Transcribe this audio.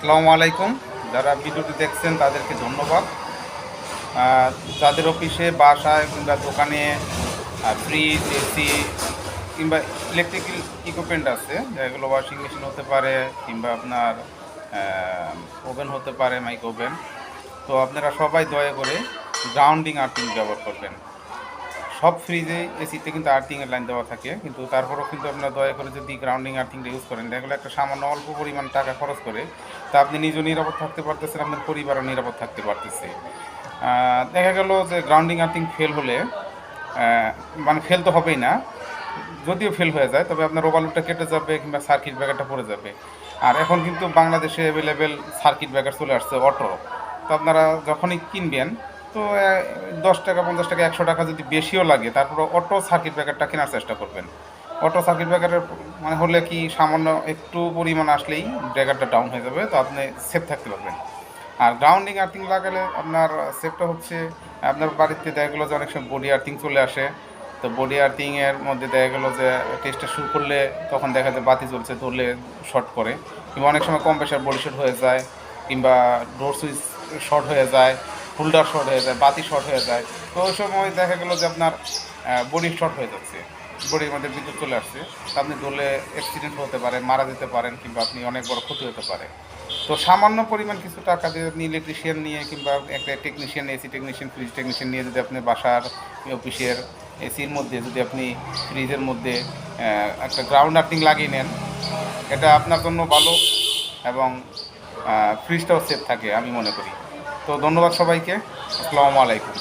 আসসালামু আলাইকুম। যারা ভিডিওটি দেখছেন তাদেরকে ধন্যবাদ। যাদের অফিসে, বাসায় কিংবা দোকানে ফ্রিজ, এসি কিংবা ইলেকট্রিক্যাল ইকুইপমেন্ট আছে, যেগুলো ওয়াশিং মেশিন হতে পারে কিংবা আপনার ওভেন হতে পারে, মাইক্রো ওভেন। তো আপনারা সবাই দয়া করে গ্রাউন্ডিং আর্থিং ব্যবহার করবেন। সব ফ্রিজে, এসিতে কিন্তু আর্থিংয়ের লাইন দেওয়া থাকে, কিন্তু তারপরেও কিন্তু আপনারা দয়া করে যদি গ্রাউন্ডিং আর্থিংটা ইউজ করেন, দেখা গেলো একটা সামান্য অল্প পরিমাণ টাকা খরচ করে তা আপনি নিজেও নিরাপদ থাকতে পারতেছেন, আপনার পরিবারও নিরাপদ থাকতে পারতেছে। দেখা গেল যে গ্রাউন্ডিং আর্থিং ফেল হলে, মানে ফেল তো হবেই না, যদিও ফেল হয়ে যায় তবে আপনার ওভারলোডটা কেটে যাবে কিংবা সার্কিট ব্রেকারটা পড়ে যাবে। আর এখন কিন্তু বাংলাদেশে অ্যাভেলেবেল সার্কিট ব্রেকার চলে আসছে অটো। তো আপনারা যখনই কিনবেন, তো 10 টাকা, 50 টাকা, 100 টাকা যদি বেশিও লাগে, তারপরে অটো সার্কিট ব্রেকারটা কেনার চেষ্টা করবেন। অটো সার্কিট ব্রেকারের মানে হলে কি, সামান্য একটু পরিমাণ আসলেই ব্রেকারটা ডাউন হয়ে যাবে, তো আপনি সেফ থাকতে পারবেন। আর গ্রাউন্ডিং আর্থিং লাগালে আপনার সেফটা হচ্ছে, আপনার বাড়িতে দেখা গেলো যে অনেক সময় বডি আর্থিং চলে আসে। তো বডি আর্থিংয়ের মধ্যে দেখা গেলো যে টেস্টটা শুরু করলে তখন দেখা যায় বাতি জ্বলছে, ধরলে শর্ট করে, কিংবা অনেক সময় কম প্রেশার বডি শর্ট হয়ে যায়, কিংবা ডোর সুইচ শর্ট হয়ে যায়, হোল্ডার শর্ট হয়ে যায়, বাতি শর্ট হয়ে যায়। তো ওই সময় দেখা গেলো যে আপনার বডি শর্ট হয়ে যাচ্ছে, বডির মধ্যে বিদ্যুৎ চলে আসছে। তো আপনি ধরলে অ্যাক্সিডেন্ট হতে পারে, মারা যেতে পারেন, কিংবা আপনি অনেক বড় ক্ষতি হতে পারে। তো সামান্য পরিমাণ কিছু টাকা দিয়ে আপনি ইলেকট্রিশিয়ান নিয়ে কিংবা একটা technician, AC technician, fridge technician নিয়ে যদি আপনি বাসার অফিসের এসির মধ্যে, যদি আপনি ফ্রিজের মধ্যে একটা গ্রাউন্ড আর্থিং লাগিয়ে নেন, এটা আপনার জন্য ভালো এবং ফ্রিজটাও সেফ থাকে আমি মনে করি। তো ধন্যবাদ সবাইকে। আসসালামু আলাইকুম।